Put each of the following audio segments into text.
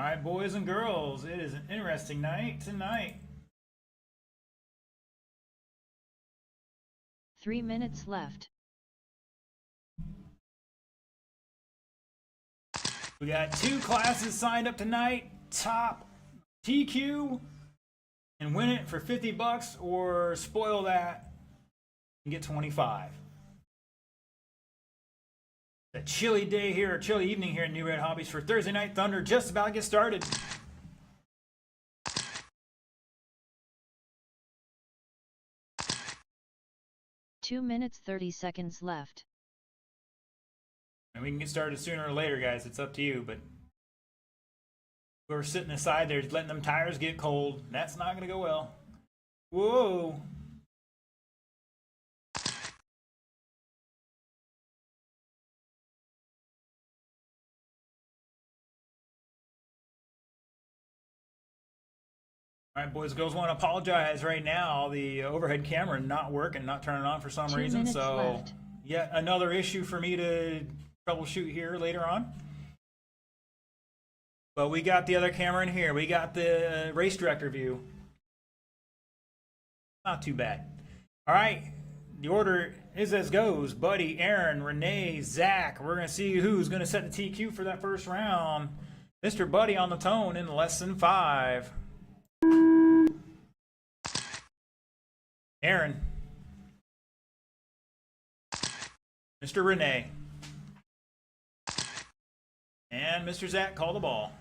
All right, boys and girls, it is an interesting night tonight. 3 minutes left. We got 2 classes signed up tonight. Top TQ and win it for 50 bucks, or spoil that and get 25. A chilly day here, a chilly evening here in Newred Hobbies for Thursday Night Thunder. Just about to get started. Two minutes 30 seconds left. And we can get started sooner or later, guys. It's up to you. But whoever's sitting aside there, letting them tires get cold. That's not going to go well. Whoa. All right, boys and girls, want to apologize right now. The overhead camera not working, not turning on for some 2 reason. minutes So left. yet another issue for me to troubleshoot here later on. But we got the other camera in here. We got the race director view. Not too bad. All right, the order is as goes. Buddy, Aaron, Renee, Zach. We're going to see who's going to set the TQ for that first round. Mr. Buddy on the tone in less than 5. Aaron. Mr. Renee. And Mr. Zach call the ball.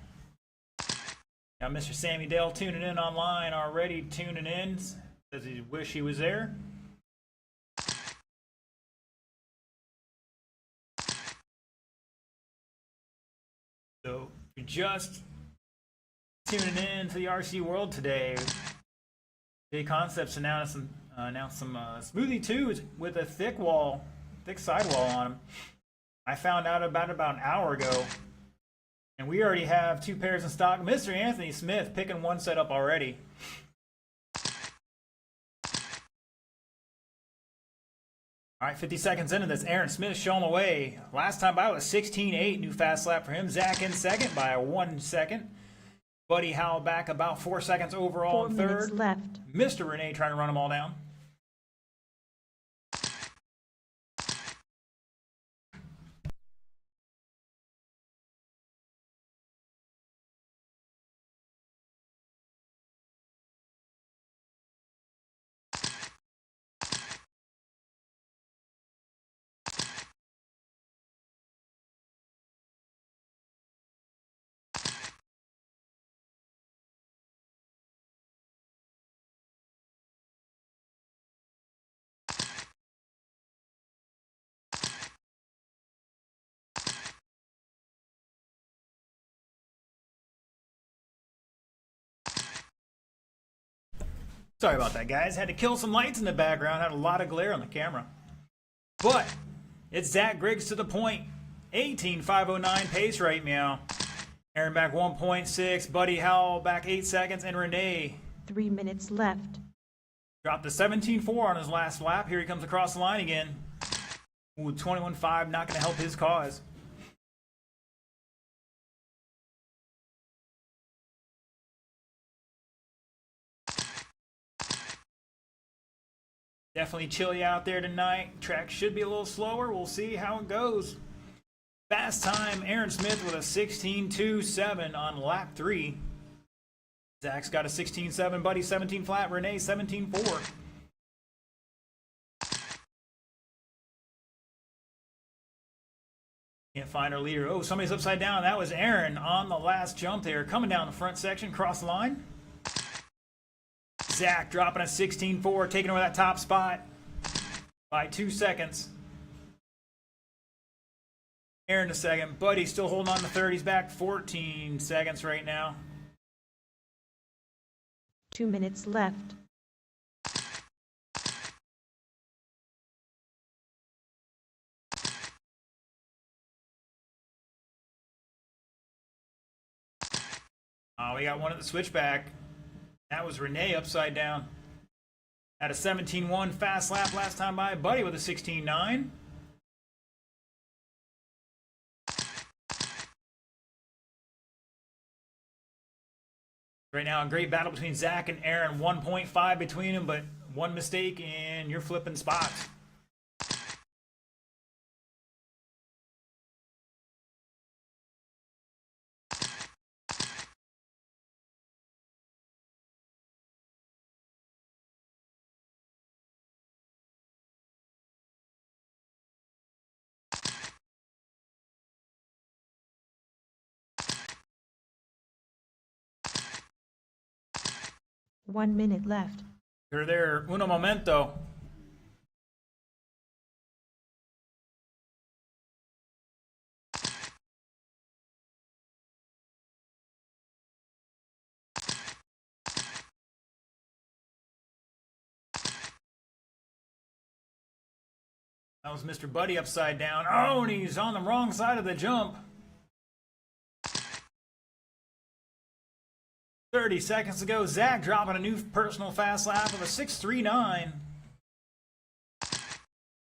Now Mr. Sammy Dale tuning in online already, tuning in. Says he wish he was there. So you're just tuning in to the RC world today. Big Concepts announced some Smoothie 2s with a thick sidewall on them. I found out about an hour ago, and we already have 2 pairs in stock. Mr. Anthony Smith picking one set up already. All right, 50 seconds into this, Aaron Smith showing the way. Last time by was 16.8, new fast lap for him. Zach in second by 1 second. Buddy Howell back about 4 seconds overall in 4 third. minutes left. Mr. Renee trying to run them all down. Sorry about that, guys. Had to kill some lights in the background. Had a lot of glare on the camera. But it's Zach Griggs to the point. 18.509 pace right now. Aaron back 1.6. Buddy Howell back 8 seconds. And Renee 3 minutes left. dropped to 17.4 on his last lap. Here he comes across the line again. Ooh, 21.5 not going to help his cause. Definitely chilly out there tonight. Track should be a little slower. We'll see how it goes. Fast time, Aaron Smith with a 16.27 on lap 3. Zach's got a 16.7, Buddy 17 flat, Renee 17.4. Can't find our leader. Oh, somebody's upside down. That was Aaron on the last jump there. Coming down the front section, cross the line. Zach dropping a 16.4, taking over that top spot by 2 seconds. Aaron a second. Buddy still holding on to third. He's back 14 seconds right now. 2 minutes left. We got one at the switchback. That was Renee upside down. Had a 17.1 fast lap last time by. Buddy with a 16.9. Right now, a great battle between Zach and Aaron. 1.5 between them, but one mistake and you're flipping spots. One minute left. You're there. Uno momento. That was Mr. Buddy upside down. Oh, and he's on the wrong side of the jump. 30 seconds to go. Zach dropping a new personal fast lap of a 6.39.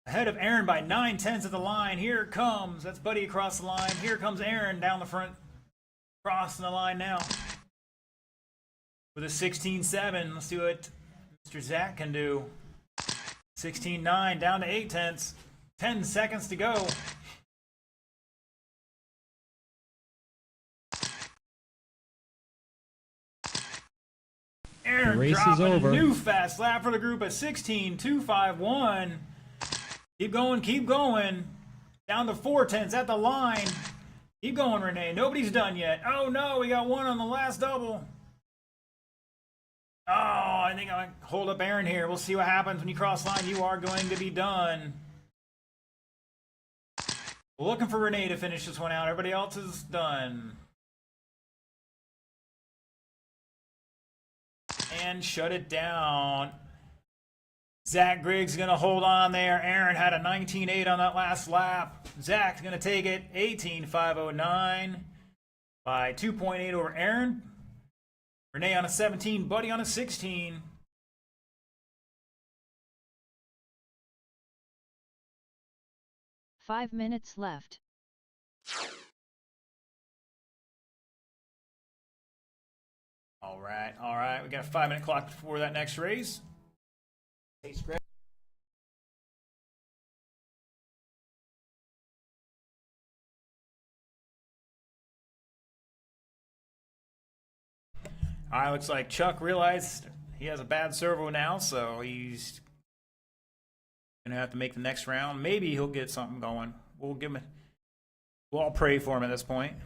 Ahead of Aaron by 9/10 at the line. Here it comes. That's Buddy across the line. Here comes Aaron down the front. Crossing the line now. With a 16.7. Let's see what Mr. Zach can do. 16.9 down to 8/10. 10 seconds to go. Aaron race is dropping over. a new fast lap for the group at 16.251. Keep going, keep going. Down to 4/10 at the line. Keep going, Renee. Nobody's done yet. Oh no, we got one on the last double. Oh, I think I hold up Aaron here. We'll see what happens when you cross line. You are going to be done. Looking for Renee to finish this one out. Everybody else is done. And shut it down. Zach Griggs going to hold on there. Aaron had a 19.8 on that last lap. Zach's going to take it 18.509 by 2.8 over Aaron. Renee on a 17, Buddy on a 16. Five minutes left. All right. We got a 5-minute clock before that next race. All right, looks like Chuck realized he has a bad servo now, so he's gonna have to make the next round. Maybe he'll get something going. We'll give him. We'll all pray for him at this point.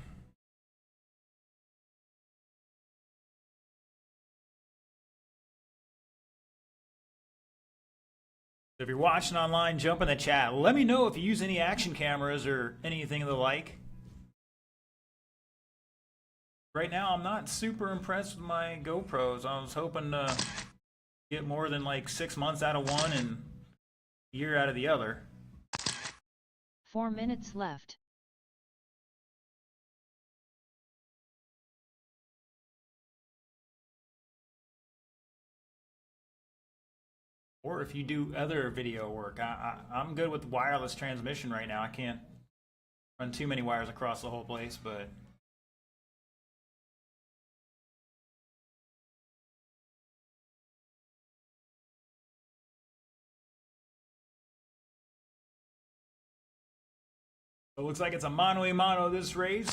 So if you're watching online, jump in the chat. Let me know if you use any action cameras or anything of the like. Right now, I'm not super impressed with my GoPros. I was hoping to get more than like 6 months out of one and a year out of the other. 4 minutes left. Or if you do other video work. I'm good with wireless transmission right now. I can't run too many wires across the whole place, but it looks like it's a mano a mano this race.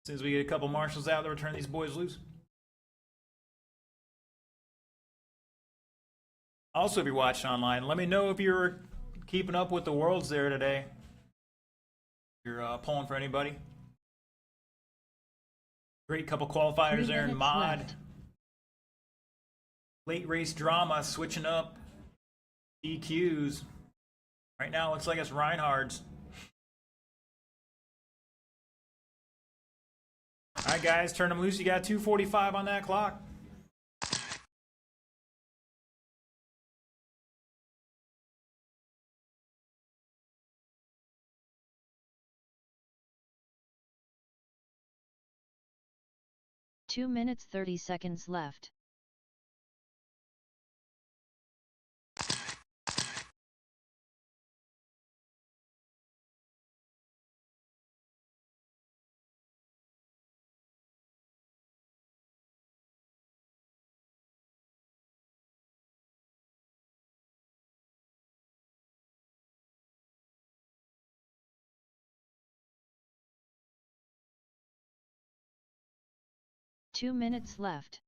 As soon as we get a couple marshals out, they'll turn these boys loose. Also, if you're watching online, let me know if you're keeping up with the worlds there today. If you're pulling for anybody. Great couple qualifiers there in mod. Left. Late race drama, switching up DQs. Right now, it looks like it's Reinhardt's. All right, guys, turn them loose. You got 2:45 on that clock. Two minutes 30 seconds left. 2 minutes left.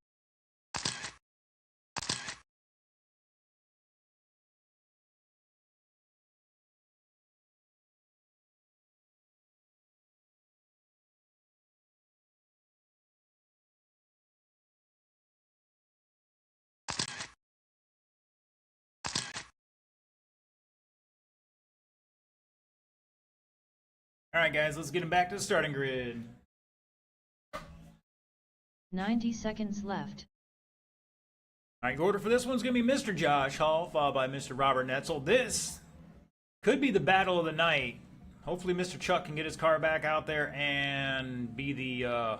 All right, guys, let's get him back to the starting grid. 90 seconds left. All right, order for this one's going to be Mr. Josh Hall, followed by Mr. Robert Netzel. This could be the battle of the night. Hopefully, Mr. Chuck can get his car back out there and be the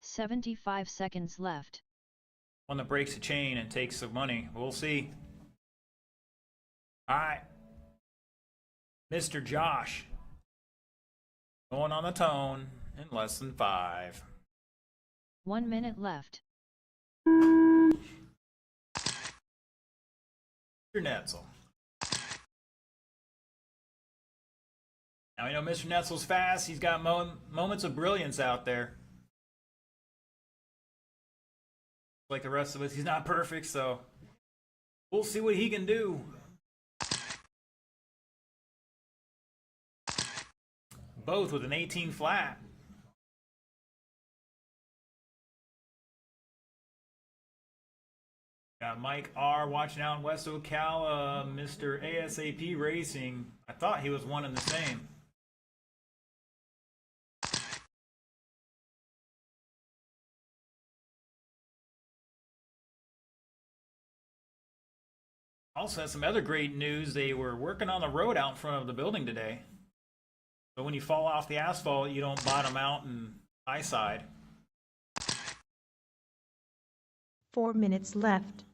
75 seconds left. one that breaks the chain and takes the money. We'll see. All right, Mr. Josh going on the tone in less than 5. 1 minute left. Mr. Netzel. Now, we know Mr. Netzel's fast. He's got moments of brilliance out there. Like the rest of us, he's not perfect, so we'll see what he can do. Both with an 18 flat. Got Mike R watching out in West Ocala, Mr. ASAP Racing. I thought he was one and the same. Also has some other great news. They were working on the road out in front of the building today. So when you fall off the asphalt, you don't bottom out and high side. 4 minutes left.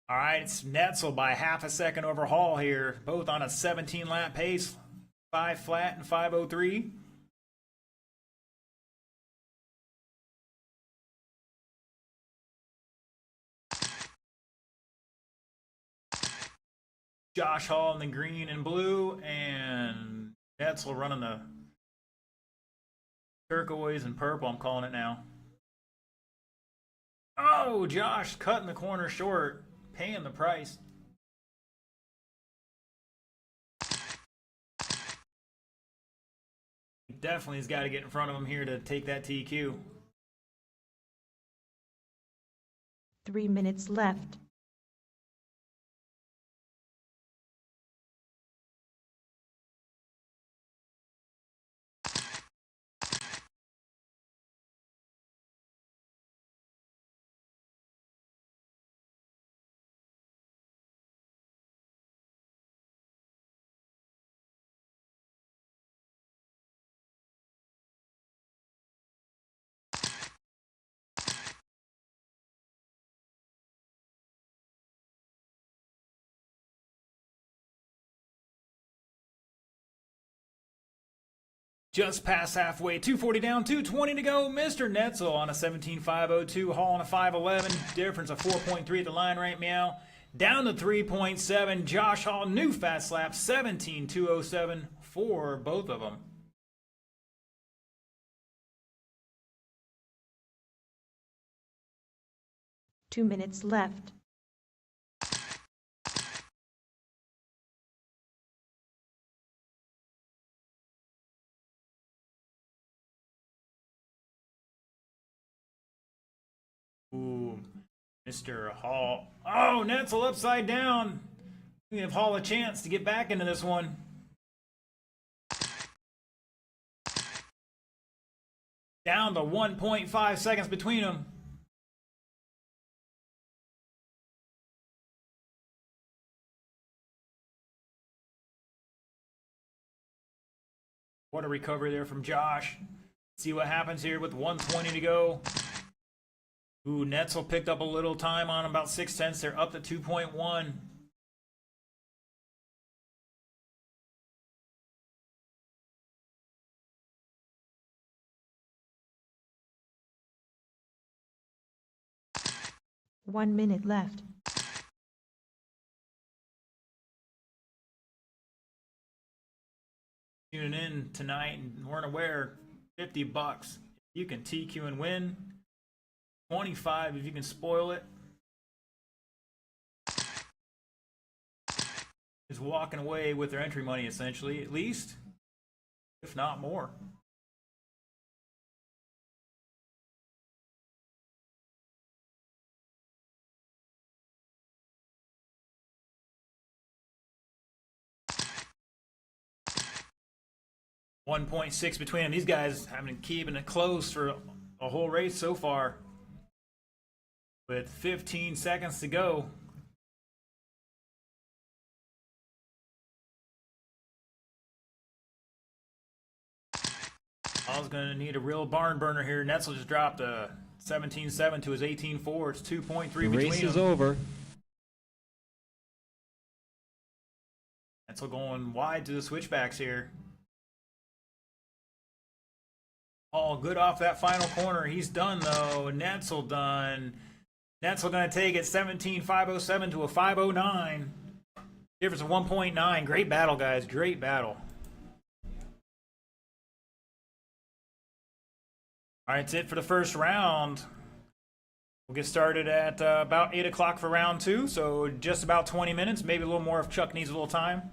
All right, it's Netzel by half a second over Hall here, both on a 17 lap pace, 5 flat and 5:03. Josh Hall in the green and blue, and Netzel running the turquoise and purple. I'm calling it now. Oh, Josh cutting the corner short, paying the price. Definitely has got to get in front of him here to take that TQ. 3 minutes left. Just past halfway, 240 down, 220 to go. Mr. Netzel on a 17.502, Hall on a 511. Difference of 4.3 at the line right meow. Down to 3.7. Josh Hall, new fast lap, 17.207 for both of them. Two minutes left. Ooh, Mr. Hall. Oh, Netzel upside down. We give Hall a chance to get back into this one. Down to 1.5 seconds between them. What a recovery there from Josh. See what happens here with 120 to go. Ooh, Netzel picked up a little time on about 0.6. They're up to 2.1. 1 minute left. Tuning in tonight and weren't aware, $50. You can TQ and win. 25 if you can spoil it. Is walking away with their entry money essentially, at least, if not more. $1.6 between them. These guys have been keeping it close for a whole race so far. With 15 seconds to go. I was going to need a real barn burner here. Netzel just dropped a 17.7 to his 18.4. It's 2.3 between them. Race is over. Netzel going wide to the switchbacks here. All good off that final corner. He's done though. Netzel done. Netzel going to take it 17.507 to a 5.09. Difference of 1.9. Great battle, guys. Great battle. All right, that's it for the first round. We'll get started at about 8 o'clock for round 2, so just about 20 minutes, maybe a little more if Chuck needs a little time.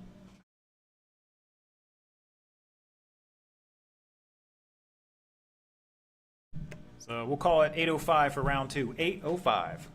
So we'll call it 8:05 for round 2. 8:05.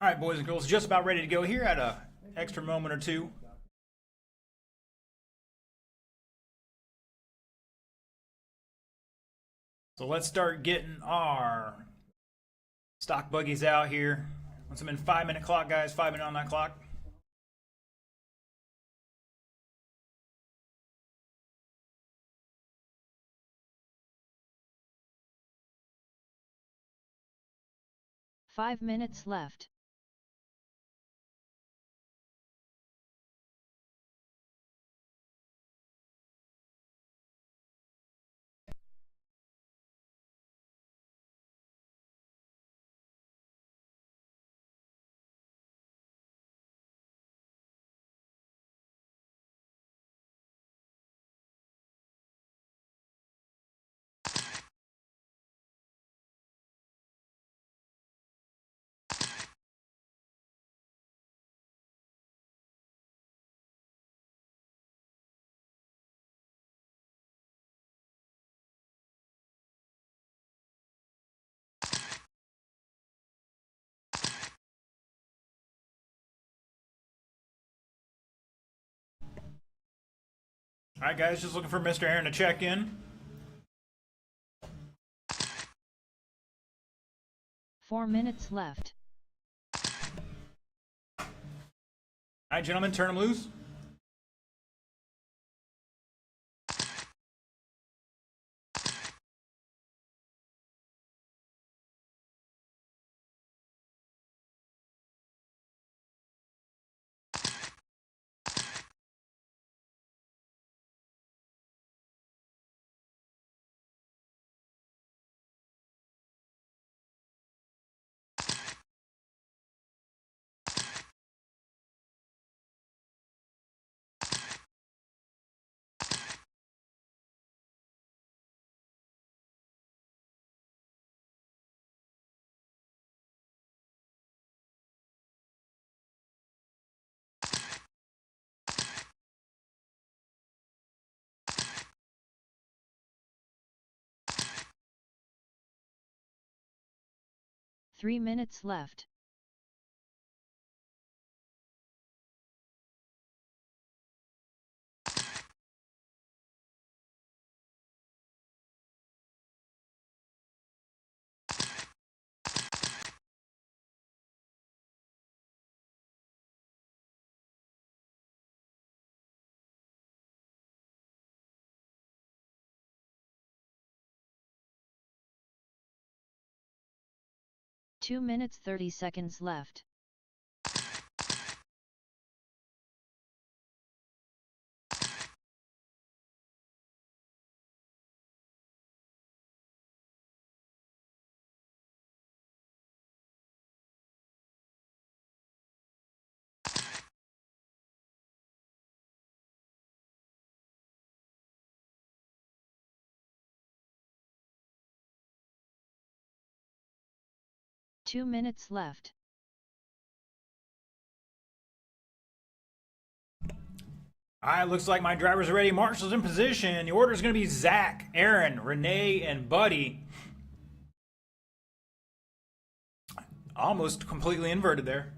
All right, boys and girls, just about ready to go here at a extra moment or two. So let's start getting our stock buggies out here. Once I'm in 5-minute clock, guys, 5 minute on that clock. Five minutes left. All right, guys, just looking for Mr. Aaron to check in. 4 minutes left. All right, gentlemen, turn them loose. Three minutes left. Two minutes 30 seconds left. Two minutes left. All right, looks like my drivers are ready. Marshall's in position. The order is going to be Zach, Aaron, Renee, and Buddy. Almost completely inverted there.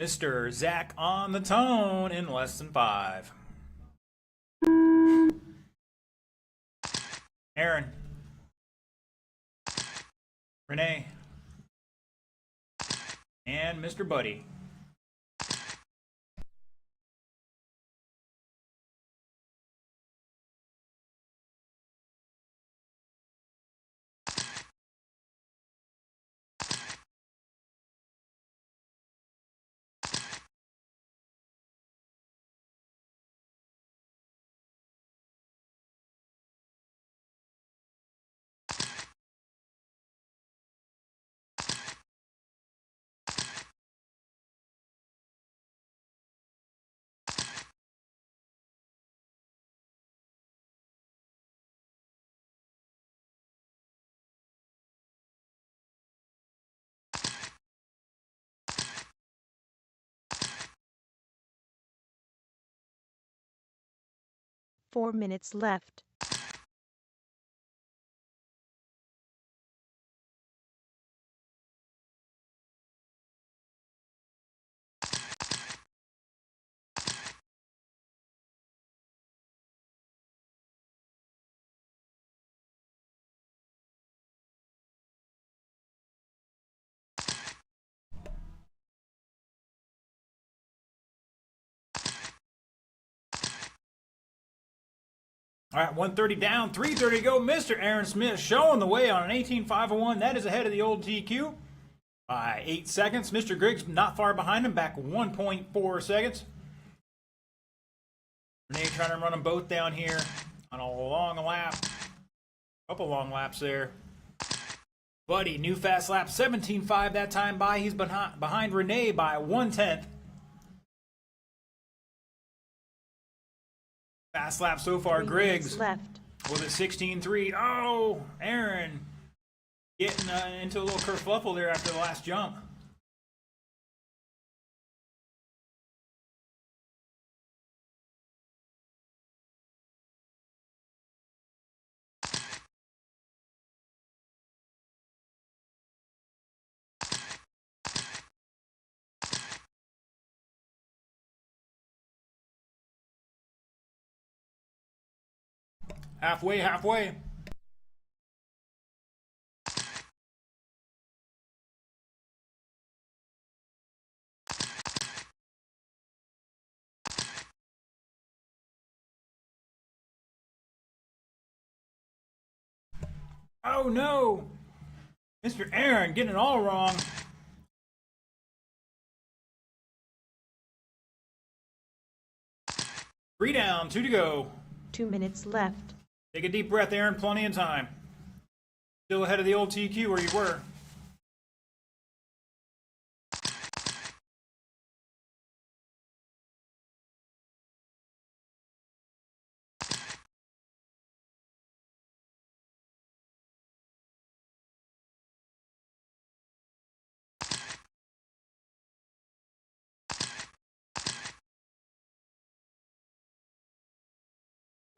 Mr. Zach on the tone in less than 5. Aaron. Renee. And Mr. Buddy. Four minutes left. All right, 130 down, 330 to go. Mr. Aaron Smith showing the way on an 18.501. That is ahead of the old TQ by 8 seconds. Mr. Griggs not far behind him, back 1.4 seconds. Renee trying to run them both down here on a long lap. Couple long laps there. Buddy, new fast lap, 17.5 that time by. He's behind Renee by 1/10. Fast lap so far, 3 Griggs minutes left. with a 16.3. Oh, Aaron getting into a little kerfluffle there after the last jump. Halfway. Oh no! Mr. Aaron getting it all wrong. Three down, 2 to go. 2 minutes left. Take a deep breath, Aaron. Plenty of time. Still ahead of the old TQ where you were.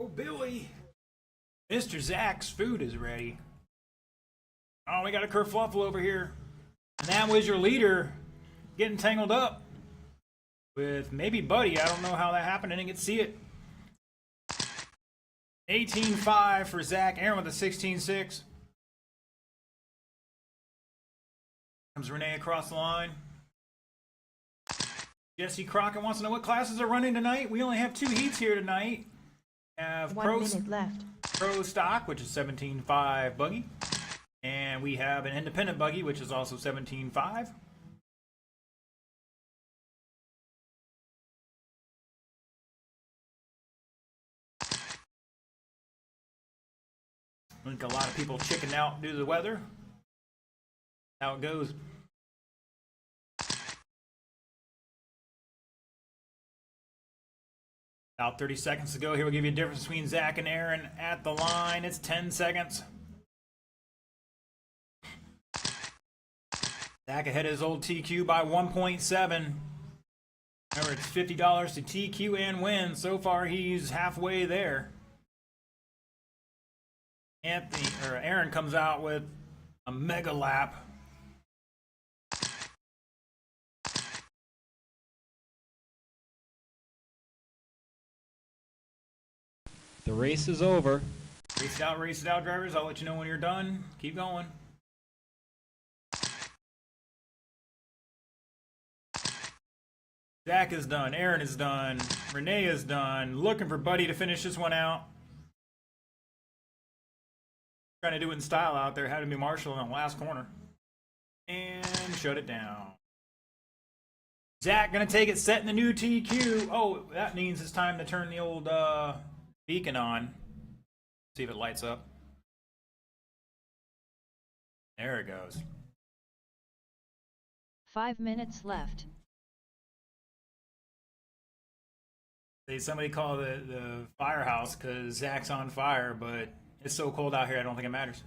Oh, Billy. Mr. Zach's food is ready. Oh, we got a kerfluffle over here. And that was your leader getting tangled up with maybe Buddy. I don't know how that happened. I didn't get to see it. 18.5 for Zach. Aaron with a 16.6. Comes Renee across the line. Jesse Crockett wants to know what classes are running tonight. We only have 2 heats here tonight. We have 1 minute left. Pro Stock, which is 17.5 buggy. And we have an independent buggy, which is also 17.5. I think a lot of people chickened out due to the weather. How it goes. About 30 seconds to go. Here we'll give you a difference between Zach and Aaron at the line. It's 10 seconds. Zach ahead of his old TQ by 1.7. Remember, it's $50 to TQ and win. So far, he's halfway there. Aaron comes out with a mega lap. The race is over. Race it out, drivers. I'll let you know when you're done. Keep going. Zach is done. Aaron is done. Renee is done. Looking for Buddy to finish this one out. Trying to do it in style out there. Had to be Marshall in the last corner. And shut it down. Zach gonna take it, setting the new TQ. Oh, that means it's time to turn the old beacon on. See if it lights up. There it goes. 5 minutes left. Somebody call the firehouse because Zach's on fire, but it's so cold out here, I don't think it matters.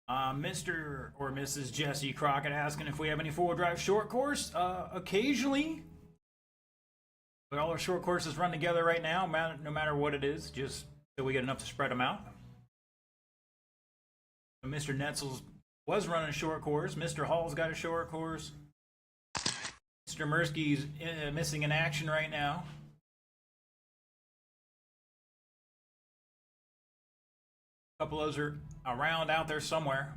Mr. or Mrs. Jesse Crockett asking if we have any four-wheel drive short course. Occasionally. But all our short courses run together right now, no matter what it is, just so we get enough to spread them out. So Mr. Netzels was running a short course. Mr. Hall's got a short course. Mr. Mirsky's missing in action right now. A couple of those are around out there somewhere.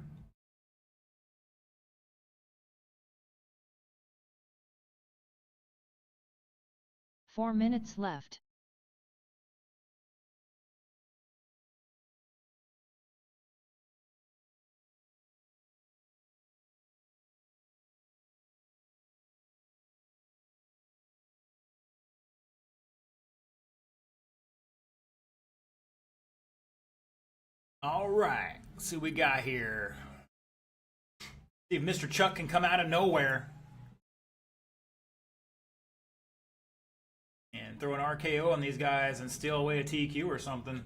Four minutes left. All right, let's see what we got here. See if Mr. Chuck can come out of nowhere and throw an RKO on these guys and steal away a TQ or something.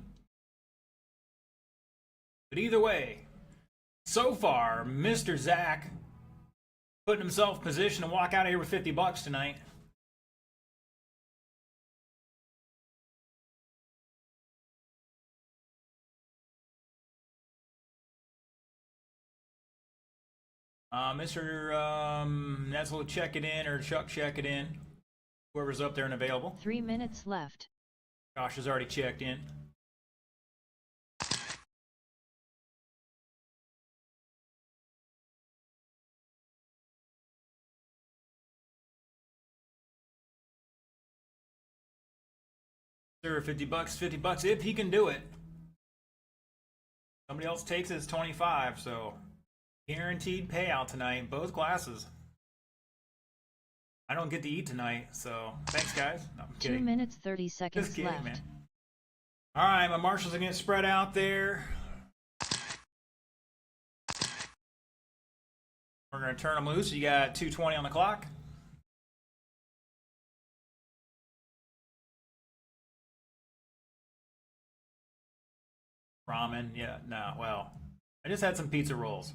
But either way, so far, Mr. Zach putting himself in position to walk out of here with $50 tonight. Mr. Netzel check it in, or Chuck check it in. Whoever's up there and available. 3 minutes left. Josh has already checked in. Sir, $50, $50 if he can do it. Somebody else takes it, it's 25, so guaranteed payout tonight, both classes. I don't get to eat tonight, so thanks, guys. No, I'm kidding. 2 minutes 30 seconds Just kidding, left. man. All right, my marshals are getting spread out there. We're going to turn them loose. You got 2:20 on the clock. Ramen, yeah, no, well, I just had some pizza rolls.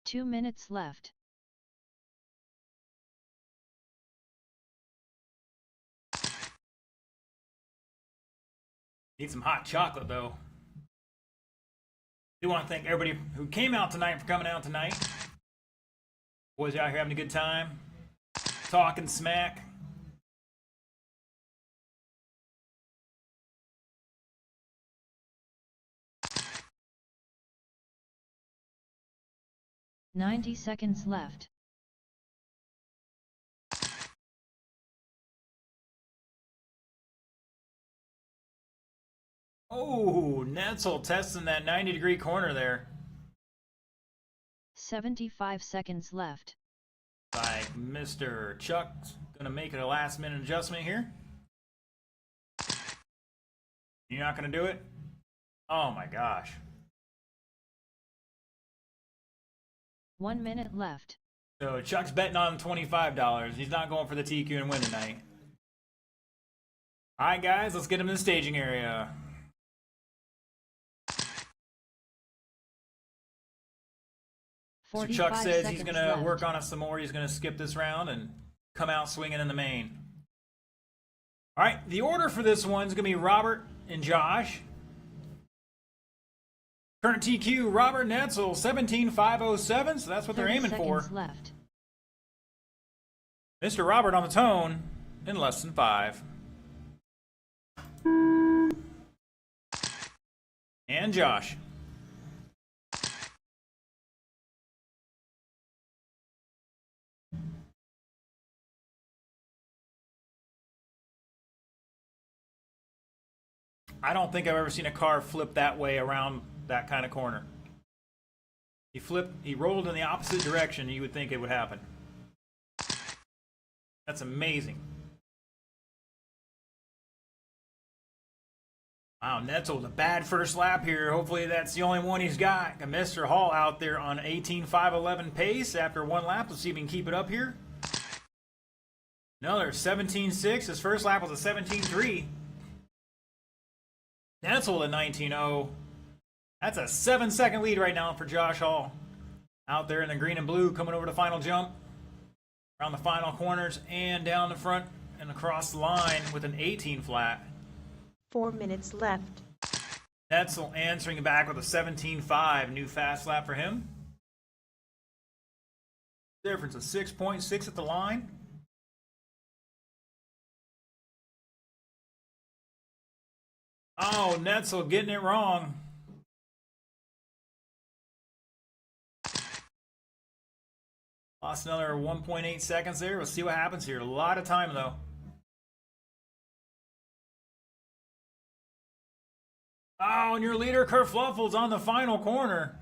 Two minutes left. Need some hot chocolate, though. Do want to thank everybody who came out tonight for coming out tonight. Boys out here having a good time, talking smack. $90 seconds left. Oh, Netzel testing that 90-degree corner there. 75 seconds left. Like Mr. Chuck's gonna make it a last-minute adjustment here. You're not gonna do it? Oh my gosh. 1 minute left. So Chuck's betting on $25. He's not going for the TQ and win tonight. All right, guys, let's get him in the staging area. So Chuck says he's going to work on it some more. He's going to skip this round and come out swinging in the main. All right, the order for this one is going to be Robert and Josh. Current TQ, Robert Netzel, 17,507, so that's what they're aiming for. Left. Mr. Robert on the tone in less than 5. And Josh. I don't think I've ever seen a car flip that way around that kind of corner. He rolled in the opposite direction, you would think it would happen. That's amazing. Wow, Netzel with a bad first lap here. Hopefully that's the only one he's got. Got Mr. Hall out there on 18.511 pace after one lap. Let's see if he can keep it up here. Another 17.6. His first lap was a 17.3. Netzel at 19.0. That's a 7-second lead right now for Josh Hall. Out there in the green and blue, coming over the final jump. Around the final corners and down the front and across the line with an 18 flat. 4 minutes left. Netzel answering back with a 17.5. New fast lap for him. Difference of 6.6 at the line. Oh, Netzel getting it wrong. Lost another 1.8 seconds there. We'll see what happens here. A lot of time, though. Oh, and your leader, Kerfluffle's on the final corner.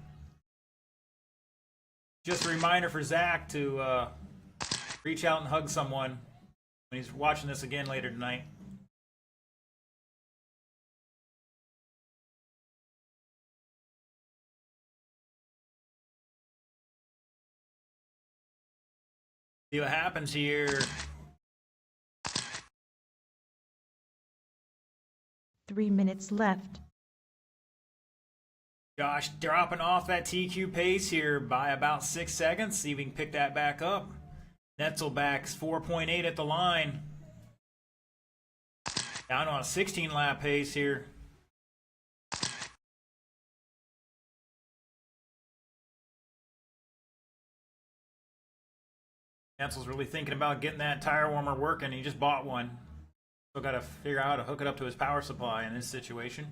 Just a reminder for Zach to reach out and hug someone when he's watching this again later tonight. See what happens here. 3 minutes left. Josh dropping off that TQ pace here by about 6 seconds. See if we can pick that back up. Netzelback's 4.8 at the line. Down on a 16 lap pace here. Netzel's really thinking about getting that tire warmer working. He just bought one. Still got to figure out how to hook it up to his power supply in this situation.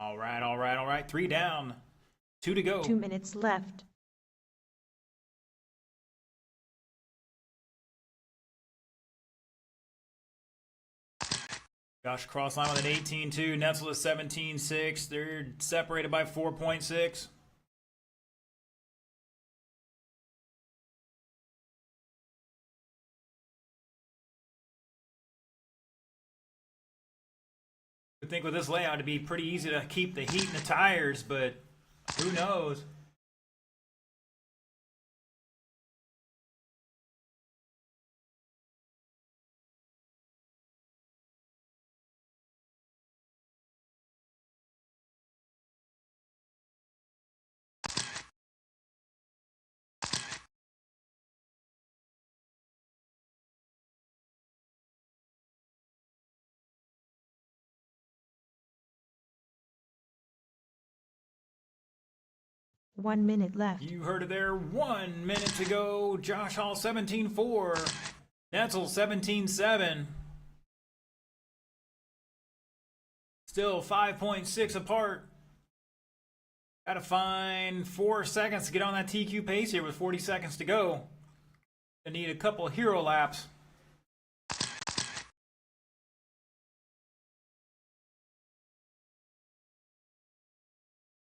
All right. 3 down. 2 to go. 2 minutes left. Josh cross line with an 18.2. Netzel is 17.6. They're separated by 4.6. I think with this layout it'd be pretty easy to keep the heat in the tires, but who knows? One minute left. You heard it there. 1 minute to go. Josh Hall 17.4. Netzel 17.7. Still 5.6 apart. Gotta find 4 seconds to get on that TQ pace here with 40 seconds to go. Gonna need a couple hero laps.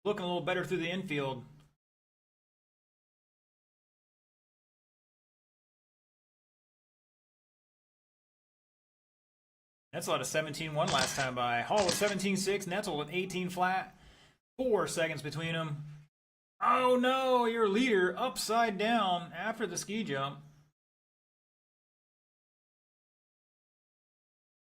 Looking a little better through the infield. Netzel had a 17.1 last time by. Hall with 17.6. Netzel with 18 flat. 4 seconds between them. Oh no, your leader upside down after the ski jump.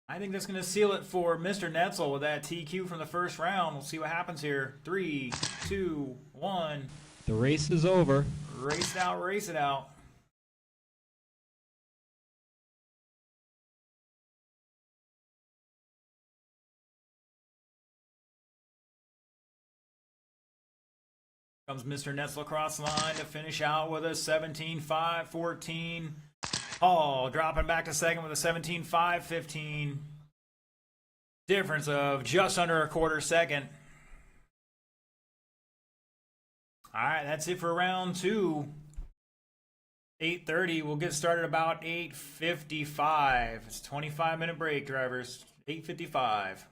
I think that's going to seal it for Mr. Netzel with that TQ from the first round. We'll see what happens here. 3, 2, 1. The race is over. Race it out, race it out. Comes Mr. Netzel across the line to finish out with a 17.5, 14. Hall dropping back to second with a 17.5, 15. Difference of just under a quarter second. All right, that's it for round 2. 8:30. We'll get started about 8:55. It's a 25-minute break, drivers. 8:55.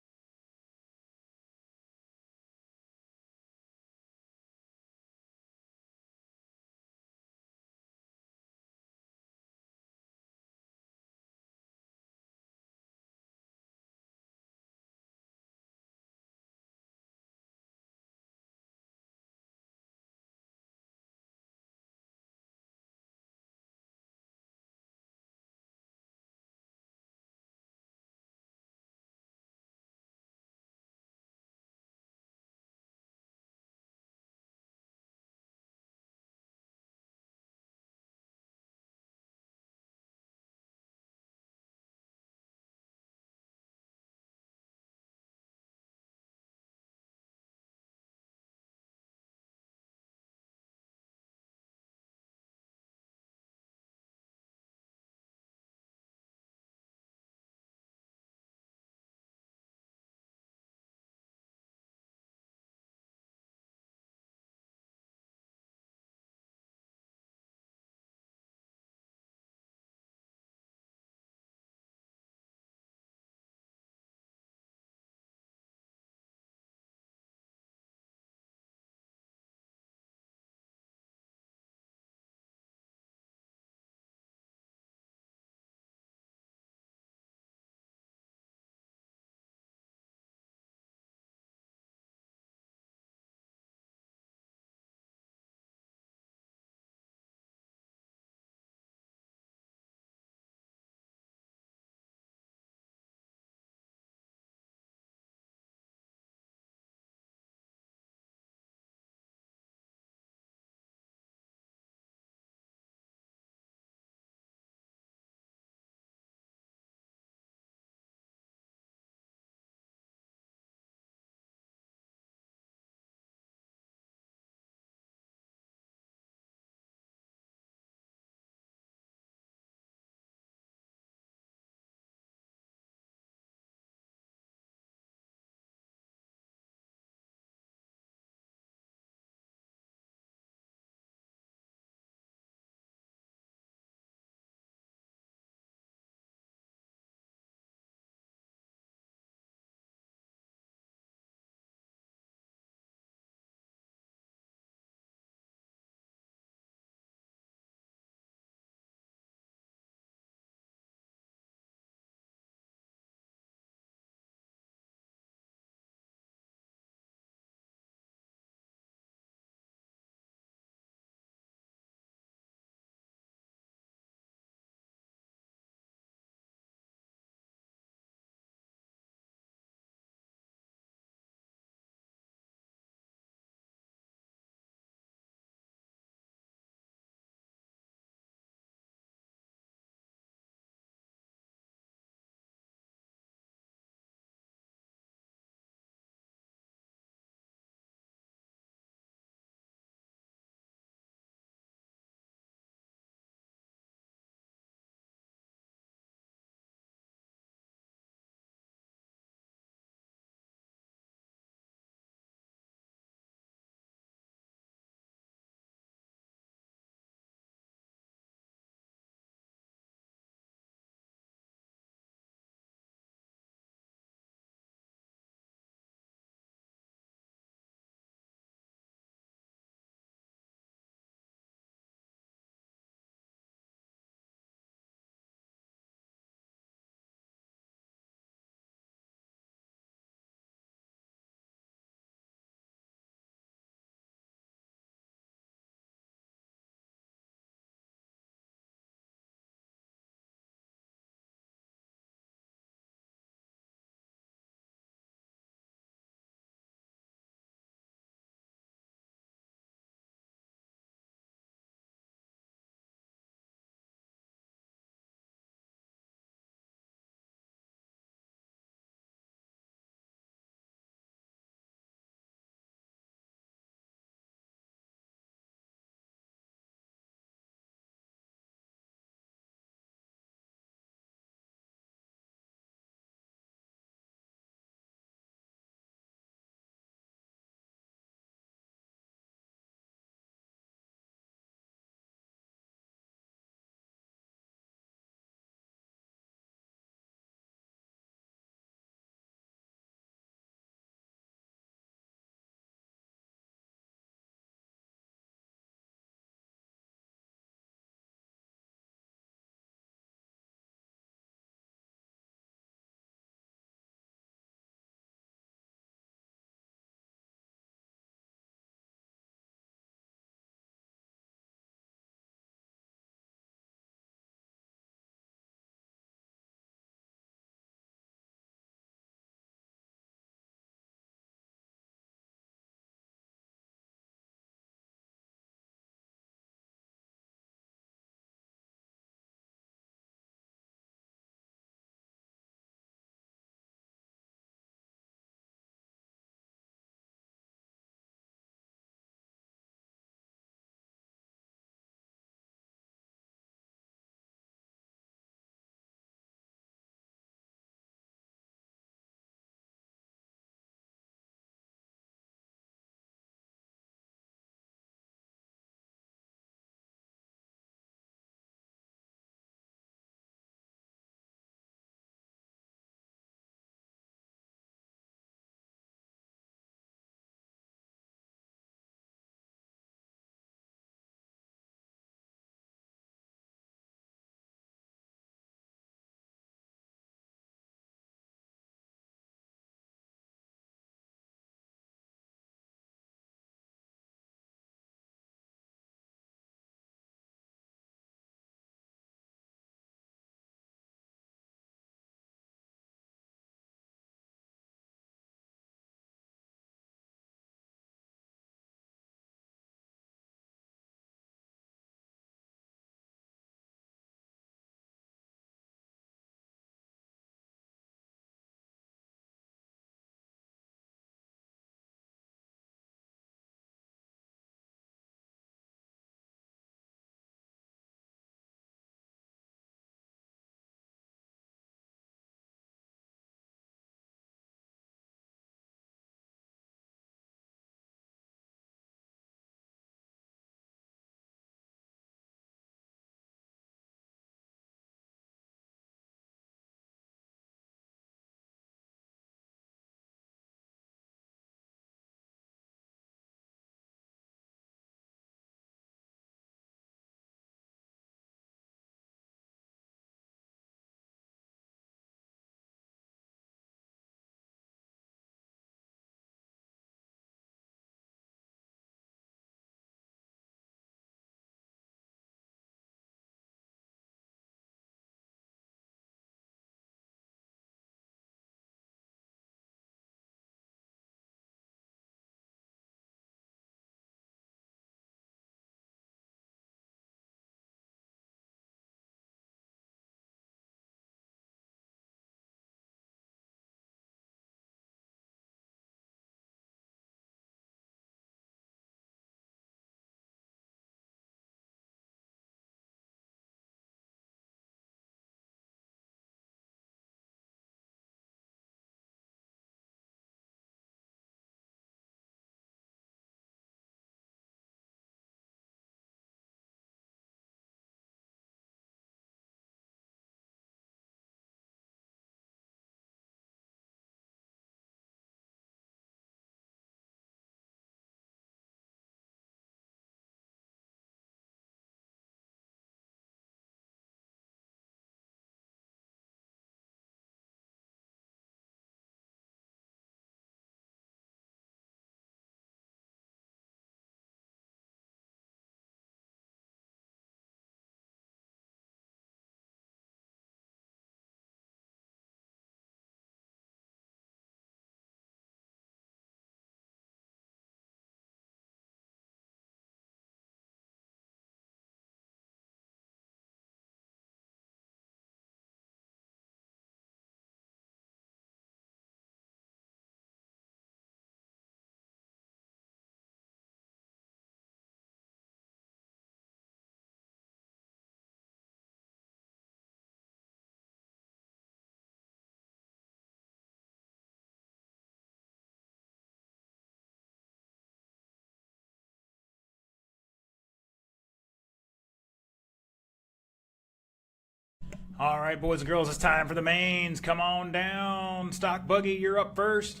All right, boys and girls, it's time for the mains. Come on down. Stock Buggy, you're up first.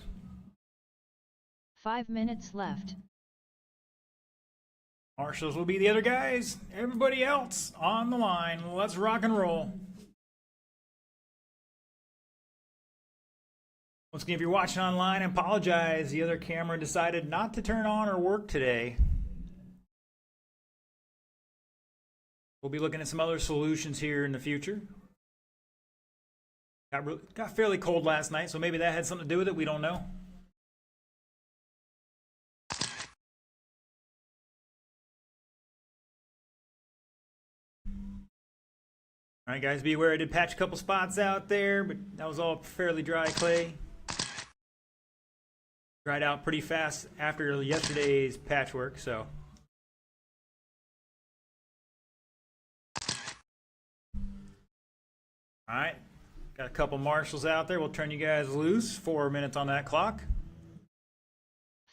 5 minutes left. Marshals will be the other guys. Everybody else on the line. Let's rock and roll. Once again, if you're watching online, I apologize. The other camera decided not to turn on or work today. We'll be looking at some other solutions here in the future. Got fairly cold last night, so maybe that had something to do with it. We don't know. All right, guys, be aware I did patch a couple spots out there, but that was all fairly dry clay. Dried out pretty fast after yesterday's patchwork, so. All right, got a couple marshals out there. We'll turn you guys loose. 4 minutes on that clock.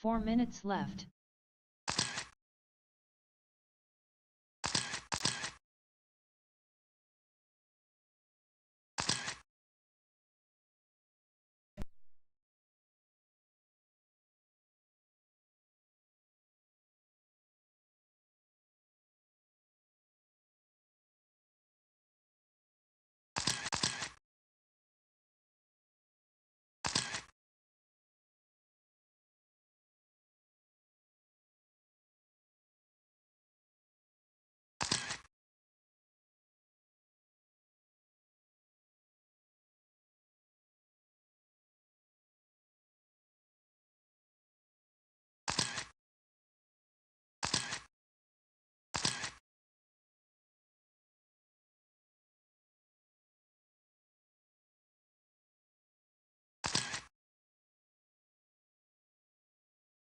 4 minutes left.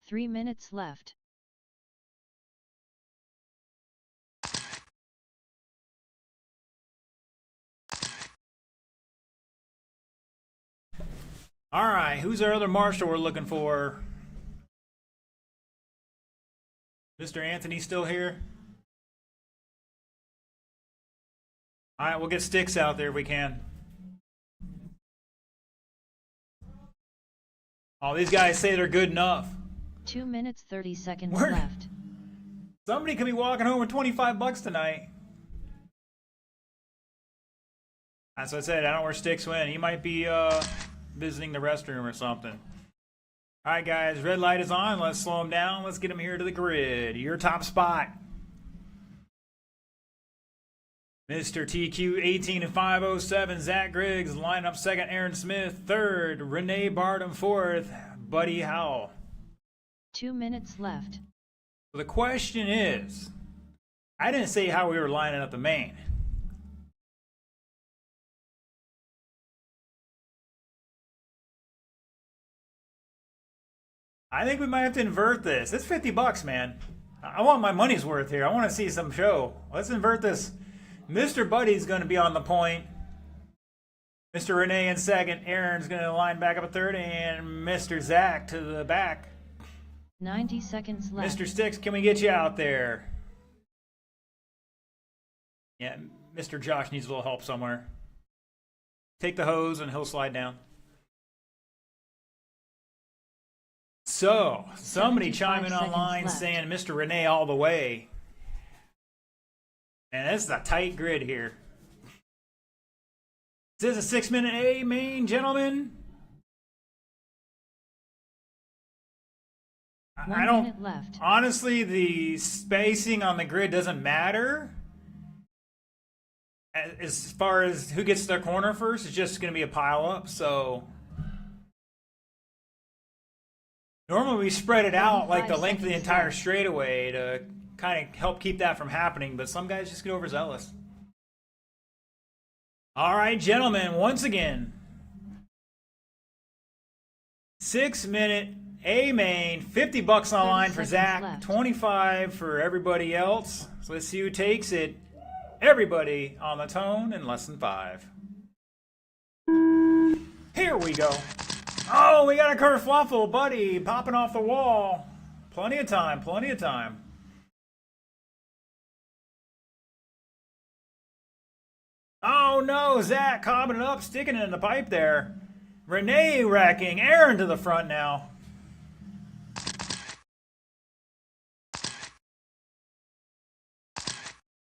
Three minutes left. All right, who's our other marshal we're looking for? Mr. Anthony still here? All right, we'll get sticks out there if we can. Oh, these guys say they're good enough. 2 minutes 30 seconds Where? left. Somebody could be walking home with 25 bucks tonight. That's what I said. I don't know where Sticks went. He might be visiting the restroom or something. All right, guys. Red light is on. Let's slow him down. Let's get him here to the grid. Your top spot. Mr. TQ 18 and 507. Zach Griggs. Lineup second. Aaron Smith. Third. Renee Bardem. Fourth. Buddy Howell. 2 minutes left. So the question is, I didn't say how we were lining up the main. I think we might have to invert this. It's 50 bucks, man. I want my money's worth here. I want to see some show. Let's invert this. Mr. Buddy's going to be on the point. Mr. Renee in second. Aaron's going to line back up at third. And Mr. Zach to the back. 90 seconds left. Mr. Sticks, can we get you out there? Yeah, Mr. Josh needs a little help somewhere. Take the hose and he'll slide down. So, somebody chiming online left. saying Mr. Renee all the way. And this is a tight grid here. This is a 6-minute A main, gentlemen. I 1 don't, minute left. honestly, the spacing on the grid doesn't matter. As far as who gets their corner first, it's just going to be a pile up. So normally we spread it out like the length of the entire straightaway to kind of help keep that from happening. But some guys just get overzealous. All right, gentlemen, once again, 6-minute A main, 50 bucks on line for Zach, left. 25 for everybody else. So let's see who takes it. Everybody on the tone in less than 5. Here we go. Oh, we got a kerfluffle, buddy, popping off the wall. Plenty of time, plenty of time. Oh no, Zach cobbing it up, sticking it in the pipe there. Renee wrecking. Aaron to the front now.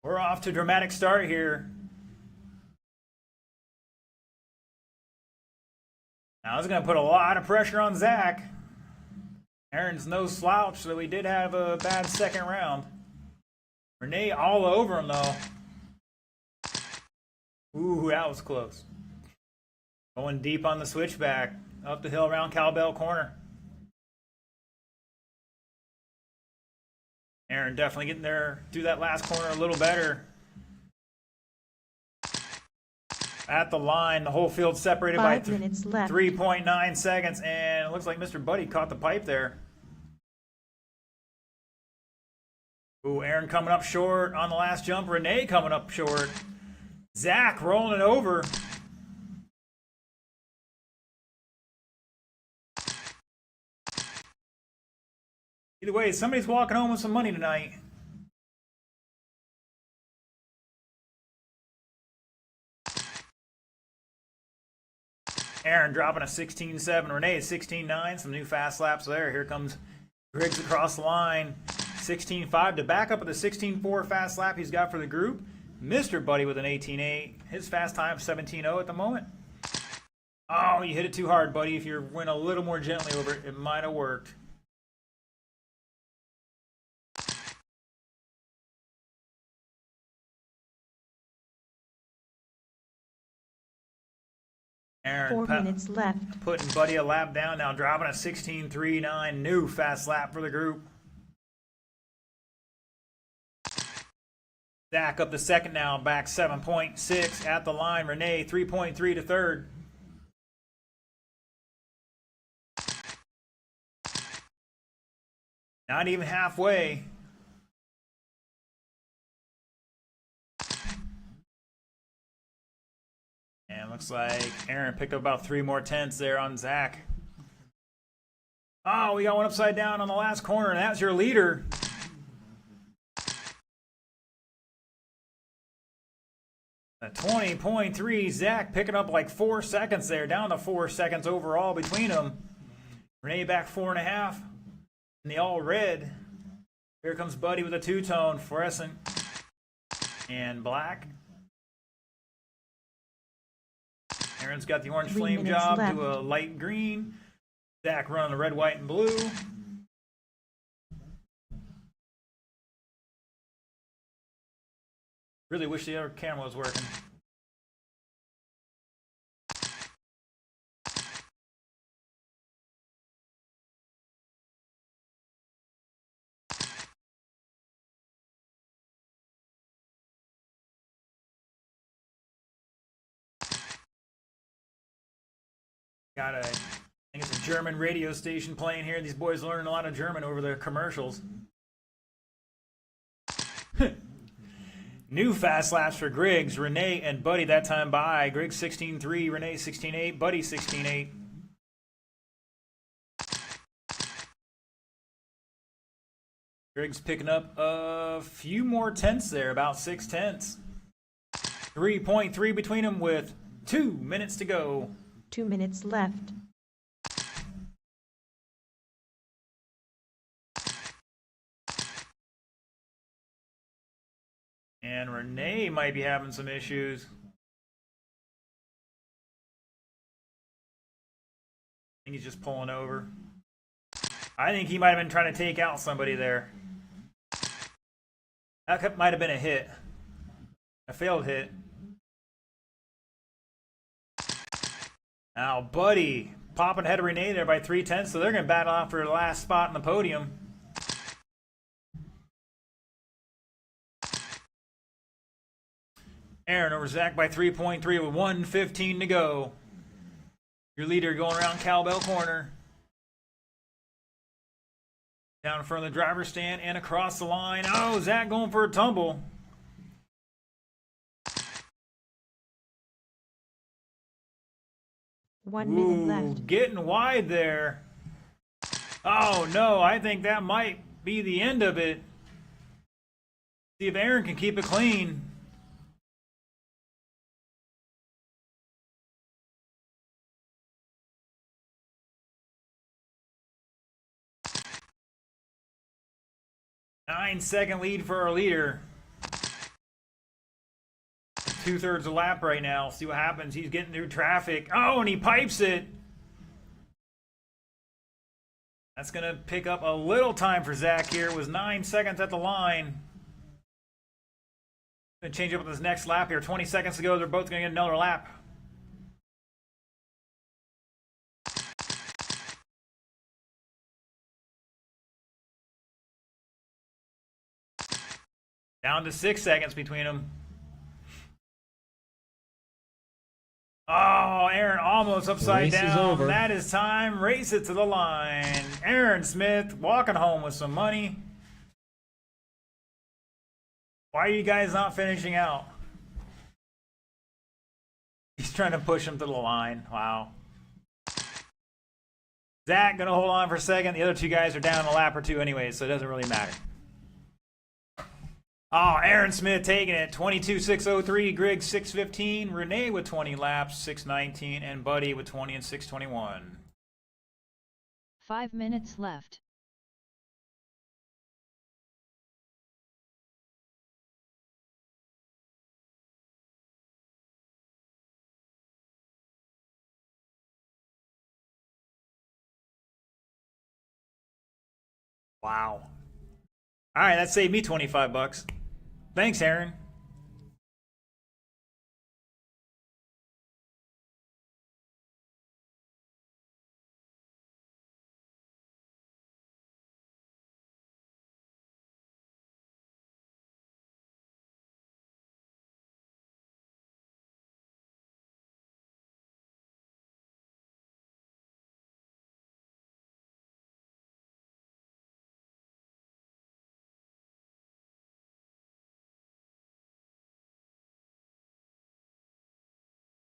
We're off to a dramatic start here. Now this is going to put a lot of pressure on Zach. Aaron's no slouch, so we did have a bad second round. Renee all over him though. Ooh, that was close. Going deep on the switchback. Up the hill around Cowbell Corner. Aaron definitely getting there through that last corner a little better. At the line, the whole field separated by 5 minutes left. 3.9 seconds, and it looks like Mr. Buddy caught the pipe there. Ooh, Aaron coming up short on the last jump. Renee coming up short. Zach rolling it over. Either way, somebody's walking home with some money tonight. Aaron dropping a 16.7. Renee at 16.9. Some new fast laps there. Here comes Griggs across the line. 16.5 to back up with the 16.4 fast lap he's got for the group. Mr. Buddy with an 18.8. His fast time 17.0 at the moment. Oh, you hit it too hard, Buddy. If you went a little more gently over it, it might have worked. Aaron 4 minutes left. putting Buddy a lap down now, dropping a 16.39. New fast lap for the group. Zach up to second now, back 7.6 at the line. Renee 3.3 to third. Not even halfway. And looks like Aaron picked up about 3 more tenths there on Zach. Oh, we got one upside down on the last corner, and that's your leader. A 20.3, Zach picking up like 4 seconds there, down to 4 seconds overall between them. Renee back 4.5 in the all red. Here comes Buddy with a two-tone, fluorescent and black. Aaron's got the orange 3 flame minutes job left. to a light green. Zach running the red, white, and blue. Really wish the other camera was working. Got a, I think it's a German radio station playing here. These boys learning a lot of German over their commercials. New fast laps for Griggs, Renee, and Buddy that time by. Griggs 16.3, Renee 16.8, Buddy 16.8. Griggs picking up a few more tenths there, about 6 tenths. 3.3 between them with 2 minutes to go. 2 minutes left. And Renee might be having some issues. I think he's just pulling over. I think he might have been trying to take out somebody there. That might have been a hit. A failed hit. Now, Buddy popping ahead of Renee there by 3 tenths, so they're going to battle out for the last spot in the podium. Aaron over Zach by 3.3 with 1:15 to go. Your leader going around Cowbell Corner. Down in front of the driver's stand and across the line. Oh, Zach going for a tumble. One minute left. Getting wide there. Oh no, I think that might be the end of it. See if Aaron can keep it clean. 9-second lead for our leader. 2/3 of the lap right now. See what happens. He's getting through traffic. Oh, and he pipes it. That's going to pick up a little time for Zach here. It was 9 seconds at the line. Going to change up with this next lap here. 20 seconds to go. They're both going to get another lap. Down to 6 seconds between them. Oh, Aaron almost upside Race is down. over. That is time. Race it to the line. Aaron Smith walking home with some money. Why are you guys not finishing out? He's trying to push him to the line. Wow. Zach gonna hold on for a second. The other two guys are down a lap or two anyway, so it doesn't really matter. Oh, Aaron Smith taking it. 22.603. Griggs 6:15. Renee with 20 laps, 6:19, and Buddy with 20 and 6:21. 5 minutes left. Wow. All right, that saved me $25. Thanks, Aaron.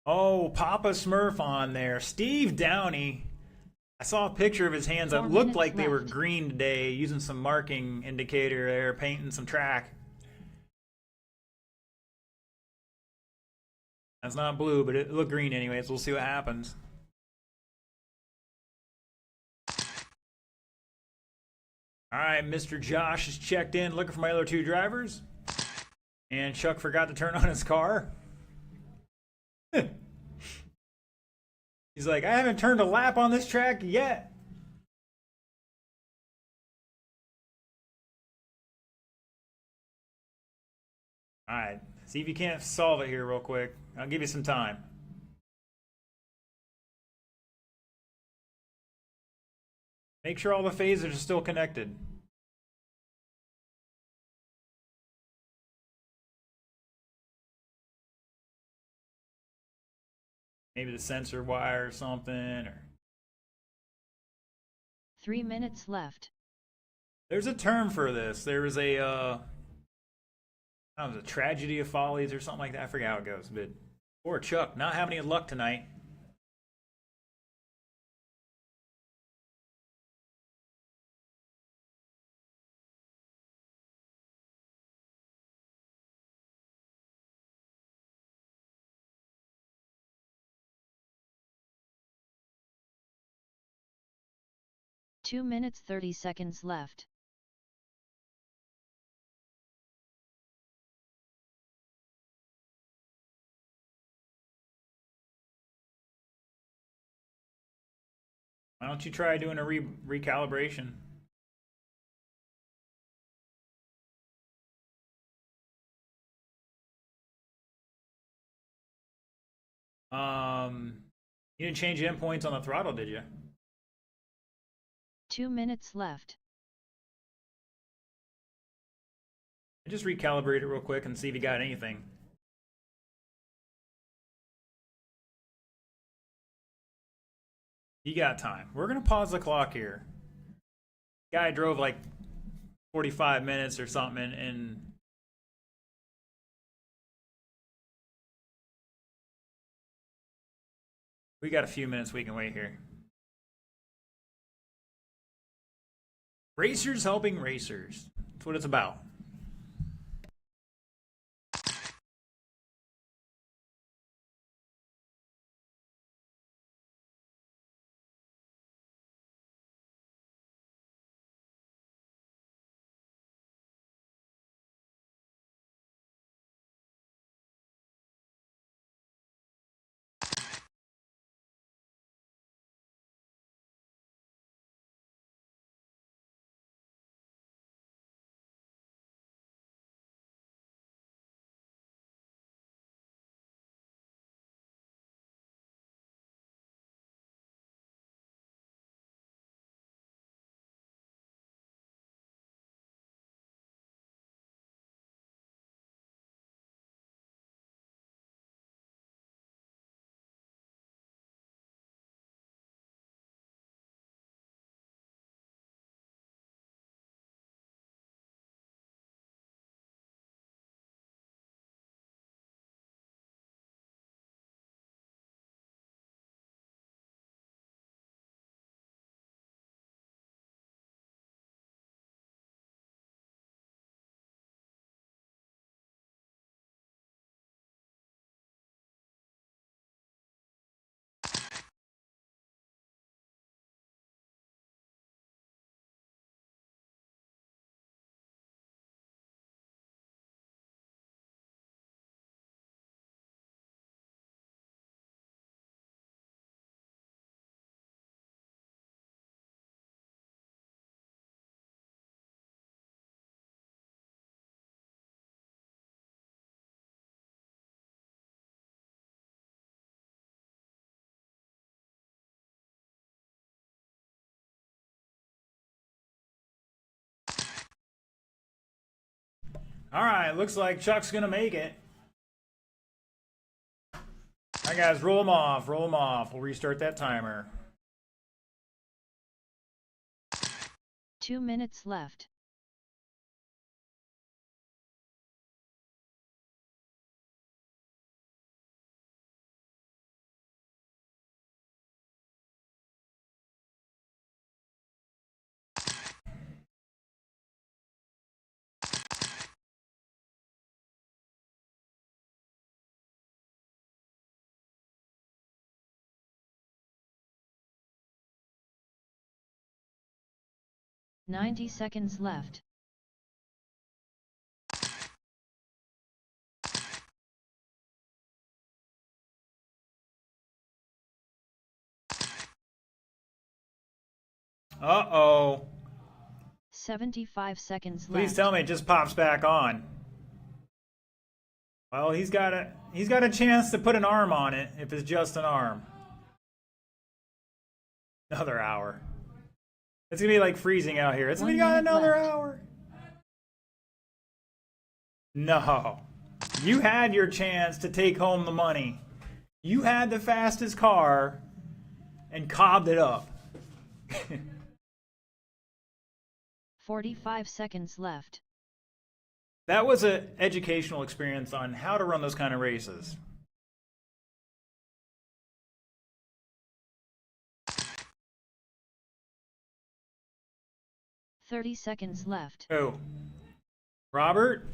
Oh, Papa Smurf on there. Steve Downey. I saw a picture of his hands that 4 looked minutes like they were left. green today, using some marking indicator there, painting some track. That's not blue, but it looked green anyways. We'll see what happens. All right, Mr. Josh is checked in, looking for my other two drivers. And Chuck forgot to turn on his car. He's like, I haven't turned a lap on this track yet. All right, see if you can't solve it here real quick. I'll give you some time. Make sure all the phasers are still connected. Maybe the sensor wire or something. Or 3 minutes left. there's a term for this. There was a, I don't know, a tragedy of follies or something like that. I forget how it goes. But poor Chuck, not having any luck tonight. Two minutes 30 seconds left. Why don't you try doing a recalibration? You didn't change the endpoints on the throttle, did you? 2 minutes left. Just recalibrate it real quick and see if you got anything. You got time. We're gonna pause the clock here. Guy drove like 45 minutes or something, and we got a few minutes we can wait here. Racers helping racers. That's what it's about. All right, looks like Chuck's gonna make it. All right, guys, roll them off. Roll them off. We'll restart that timer. 2 minutes left. "90 seconds left. Uh-oh. 75 seconds Please left. tell me it just pops back on. Well, he's got a chance to put an arm on it if it's just an arm. Another hour. It's gonna be like freezing out here. It's gonna be 1 minute another left. hour. No. You had your chance to take home the money. You had the fastest car and cobbed it up. 45 seconds left. That was an educational experience on how to run those kind of races. "30 seconds left. Who? Robert?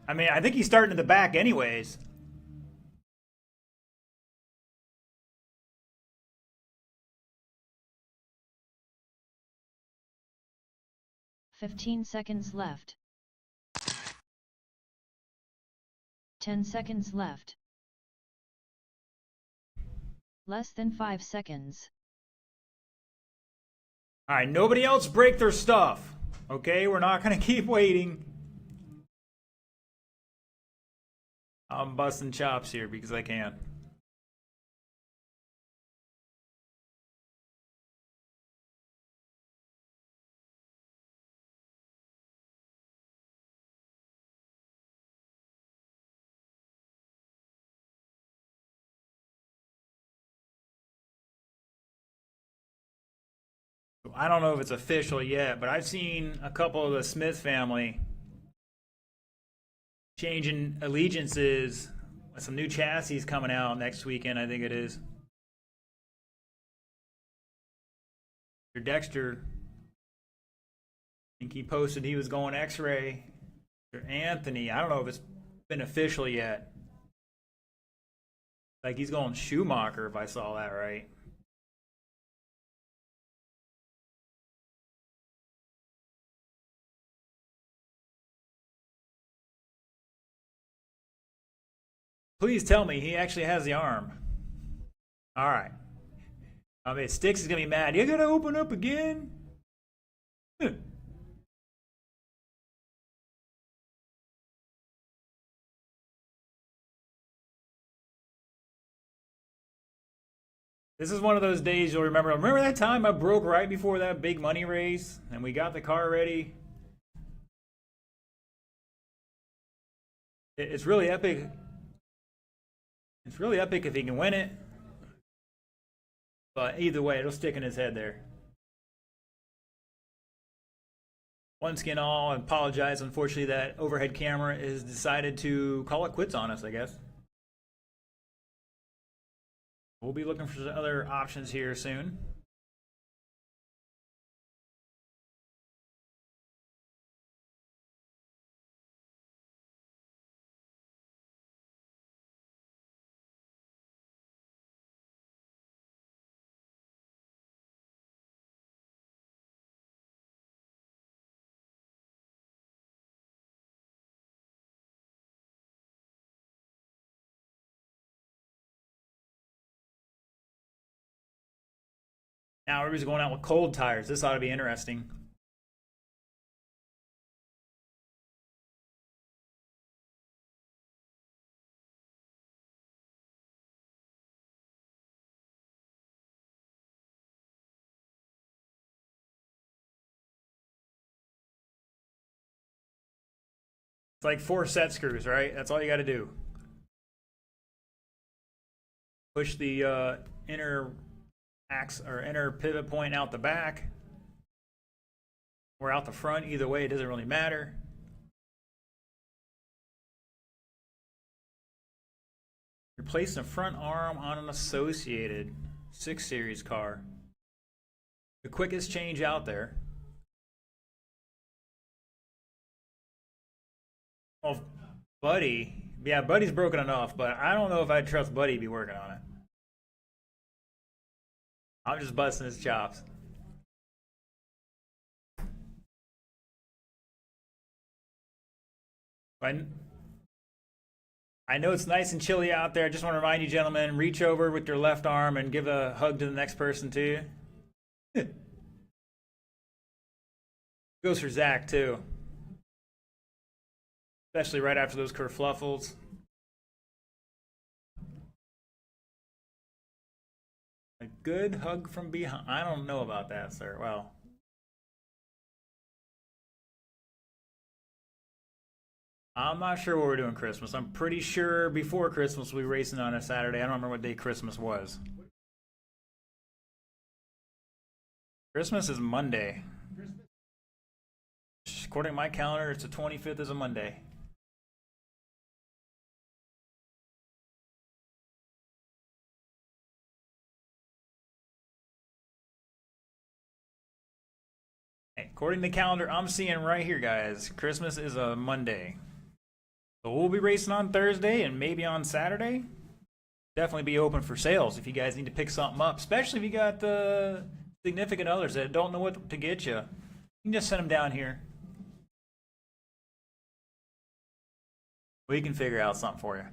I mean, I think he's starting at the back anyways. "15 seconds left. 10 seconds left. Less than 5 seconds. All right, nobody else break their stuff. Okay, we're not going to keep waiting. I'm busting chops here because I can. I don't know if it's official yet, but I've seen a couple of the Smith family changing allegiances with some new chassis coming out next weekend, I think it is. Your Dexter, I think he posted he was going X-ray. Your Anthony, I don't know if it's been official yet. Like he's going Schumacher, if I saw that right. Please tell me he actually has the arm. All right. I mean, Styx is going to be mad. You got to open up again? This is one of those days you'll remember. Remember that time I broke right before that big money race and we got the car ready? It's really epic. It's really epic if he can win it. But either way, it'll stick in his head there. Once again, I apologize. Unfortunately, that overhead camera is decided to call it quits on us, I guess. We'll be looking for other options here soon. Now everybody's going out with cold tires. This ought to be interesting. It's like 4 set screws, right? That's all you got to do. Push the inner ax or inner pivot point out the back or out the front. Either way, it doesn't really matter. You're placing a front arm on an associated 6 Series car. The quickest change out there. Well, Buddy, yeah, Buddy's broken enough, but I don't know if I'd trust Buddy to be working on it. I'm just busting his chops. I know it's nice and chilly out there. I just want to remind you, gentlemen, reach over with your left arm and give a hug to the next person to you. Goes for Zach, too. Especially right after those kerfluffles. A good hug from behind. I don't know about that, sir. Well. I'm not sure what we're doing Christmas. I'm pretty sure before Christmas we were racing on a Saturday. I don't remember what day Christmas was. Christmas is Monday. According to my calendar, it's the 25th is a Monday. According to the calendar I'm seeing right here, guys, Christmas is a Monday. So we'll be racing on Thursday and maybe on Saturday. Definitely be open for sales if you guys need to pick something up, especially if you got the significant others that don't know what to get you. You can just send them down here. We can figure out something for you.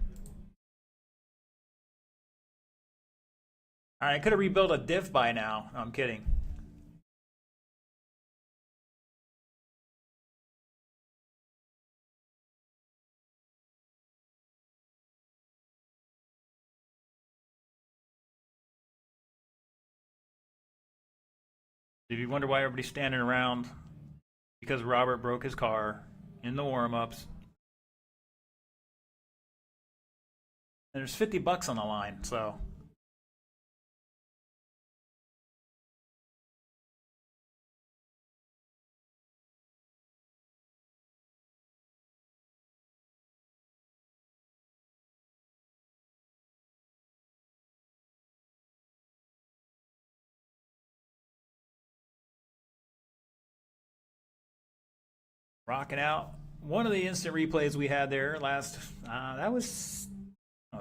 All right, I could have rebuilt a diff by now. No, I'm kidding. If you wonder why everybody's standing around, because Robert broke his car in the warm-ups. And there's $50 on the line, so. Rocking out. One of the instant replays we had there last, that was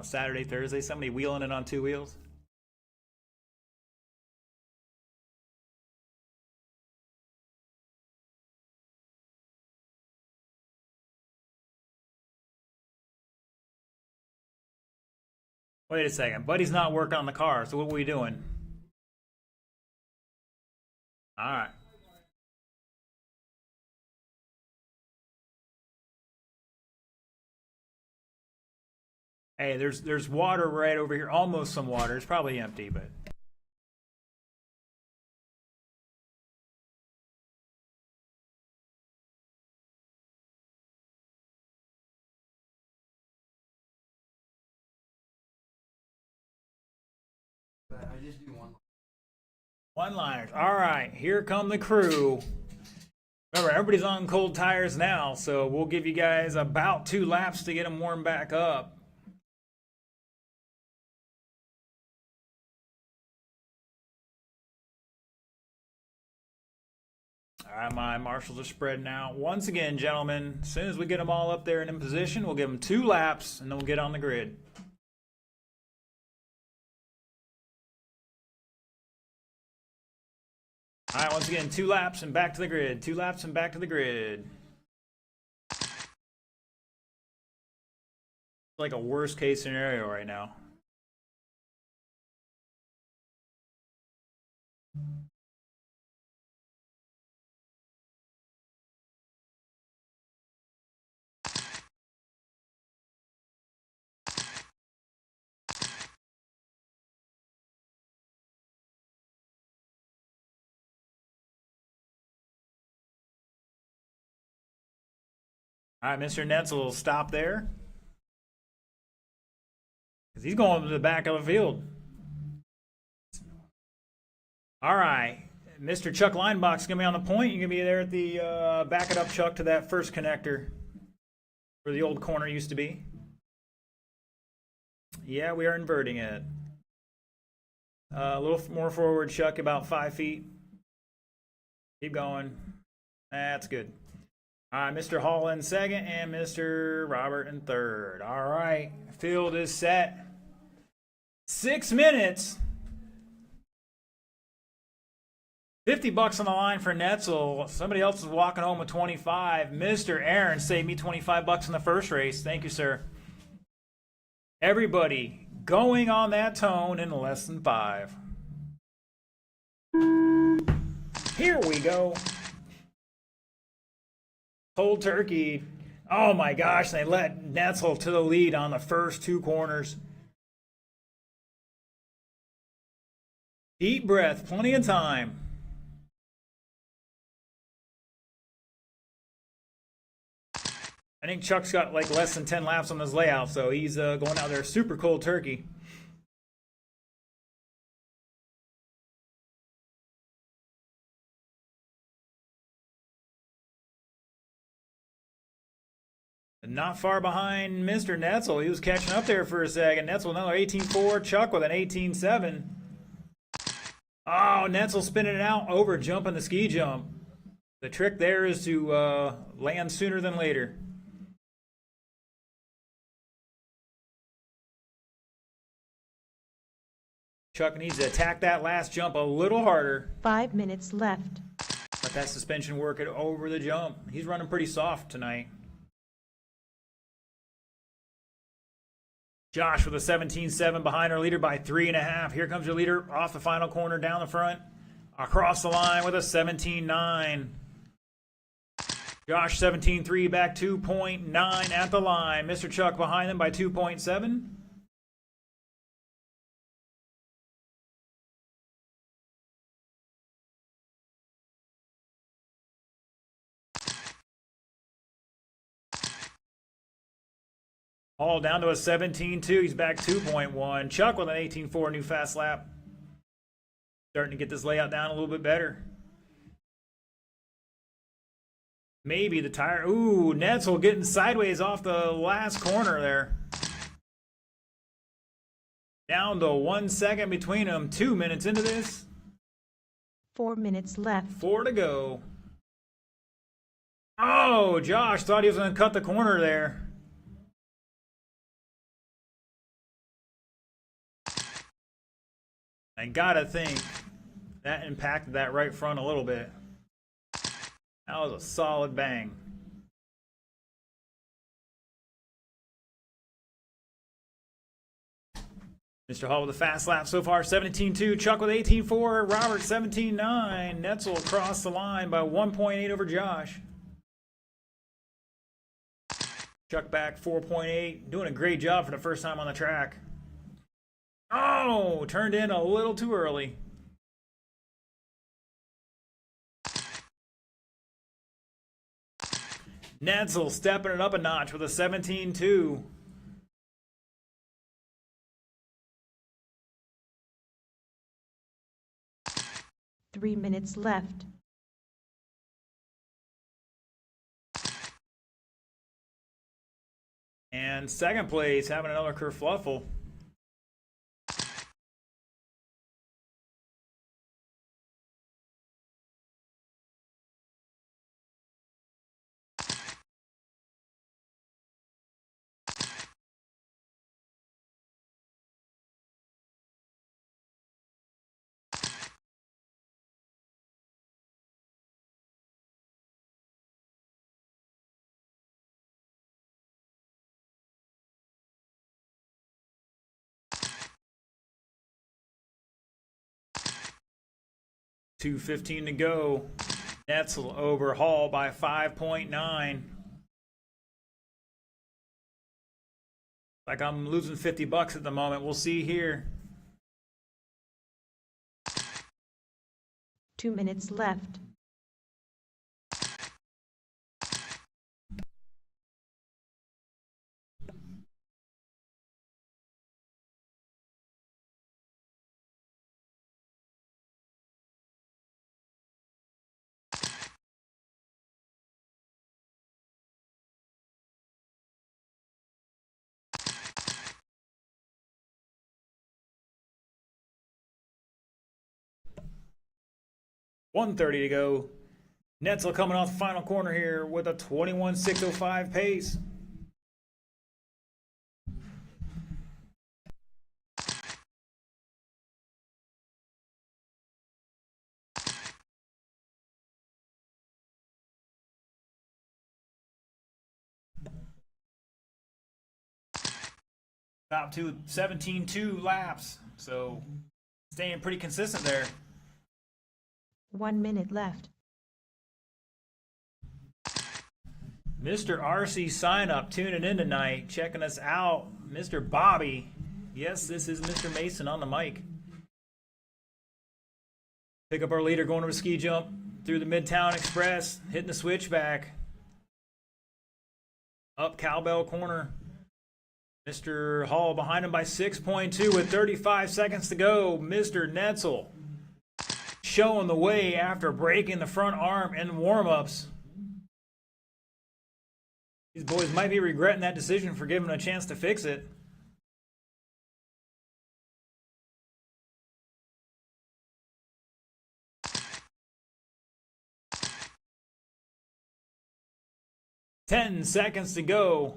Saturday, Thursday, somebody wheeling it on 2 wheels. Wait a second, Buddy's not working on the car, so what are we doing? All right. Hey, there's water right over here, almost some water. It's probably empty, but. I just do one. One-liners. All right, here come the crew. Remember, everybody's on cold tires now, so we'll give you guys about 2 laps to get them warmed back up. All right, my marshals are spreading out. Once again, gentlemen, as soon as we get them all up there and in position, we'll give them 2 laps, and then we'll get on the grid. All right, once again, 2 laps and back to the grid. 2 laps and back to the grid. It's like a worst case scenario right now. All right, Mr. Netzel will stop there. Because he's going to the back of the field. All right. Mr. Chuck Linebox is going to be on the point. You're going to be there at the back it up, Chuck, to that first connector where the old corner used to be. Yeah, we are inverting it. A little more forward, Chuck, about 5 feet. Keep going. That's good. All right, Mr. Hall in second and Mr. Robert in third. All right, field is set. 6 minutes. $50 on the line for Netzel. Somebody else is walking home with 25. Mr. Aaron saved me $25 in the first race. Thank you, sir. Everybody going on that tone in less than 5. Here we go. Cold turkey. Oh my gosh, they let Netzel to the lead on the first 2 corners. Deep breath, plenty of time. I think Chuck's got like less than 10 laps on his layout, so he's going out there super cold turkey. Not far behind Mr. Netzel. He was catching up there for a second. Netzel another 18.4. Chuck with an 18.7. Oh, Netzel spinning it out over jumping the ski jump. The trick there is to land sooner than later. Chuck needs to attack that last jump a little harder. 5 minutes left. Let that suspension work it over the jump. He's running pretty soft tonight. Josh with a 17.7 behind our leader by 3.5. Here comes your leader off the final corner down the front. Across the line with a 17.9. Josh 17.3 back 2.9 at the line. Mr. Chuck behind them by 2.7. All down to a 17.2. He's back 2.1. Chuck with an 18.4 new fast lap. Starting to get this layout down a little bit better. Maybe the tire. Ooh, Netzel getting sideways off the last corner there. Down to 1 second between them. 2 minutes into this. 4 minutes left. 4 to go. Oh, Josh thought he was going to cut the corner there. I gotta think that impacted that right front a little bit. That was a solid bang. Mr. Hall with a fast lap so far, 17.2. Chuck with 18.4. Robert 17.9. Netzel across the line by 1.8 over Josh. Chuck back 4.8. Doing a great job for the first time on the track. Oh, turned in a little too early. Netzel stepping it up a notch with a 17.2. Three minutes left. And second place, having another kerfluffle. $2:15 to go. Netzel over Hall by 5.9. Like I'm losing $50 at the moment. We'll see here. 2 minutes left. 1:30 to go. Netzel coming off the final corner here with a 21.605 pace. Top two, 17.2 laps. So staying pretty consistent there. 1 minute left. Mr. RC Sign Up tuning in tonight, checking us out. Mr. Bobby. Yes, this is Mr. Mason on the mic. Pick up our leader going to a ski jump through the Midtown Express, hitting the switchback. Up Cowbell Corner. Mr. Hall behind him by 6.2 with 35 seconds to go. Mr. Netzel showing the way after breaking the front arm in warm-ups. These boys might be regretting that decision for giving them a chance to fix it. Ten seconds to go.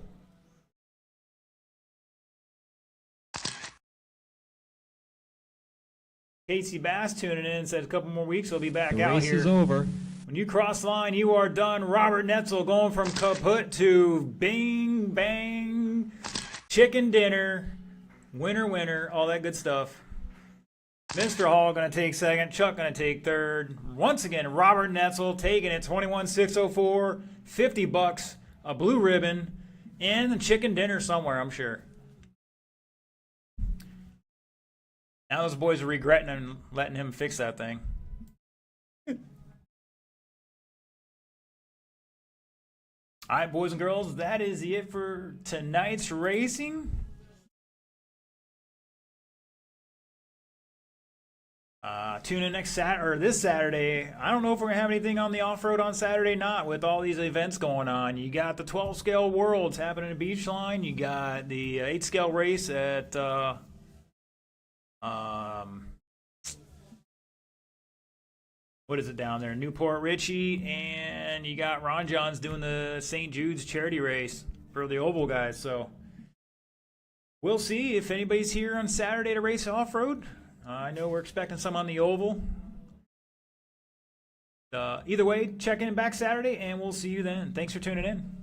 Casey Bass tuning in said a couple more weeks he'll be back The out race here. is over. When you cross line, you are done. Robert Netzel going from kaput to bing, bang, chicken dinner, winner, winner, all that good stuff. Mr. Hall going to take second. Chuck going to take third. Once again, Robert Netzel taking it 21.604, $50, a blue ribbon, and a chicken dinner somewhere, I'm sure. Now those boys are regretting and letting him fix that thing. All right, boys and girls, that is it for tonight's racing. Tune in this Saturday. I don't know if we're gonna have anything on the off-road on Saturday, not with all these events going on. You got the 12 scale worlds happening at Beachline. You got the 8 scale race at what is it down there? Newport Richie, and you got Ron Johns doing the St. Jude's charity race for the Oval guys. So we'll see if anybody's here on Saturday to race off-road. I know we're expecting some on the Oval. Either way, check in back Saturday, and we'll see you then. Thanks for tuning in.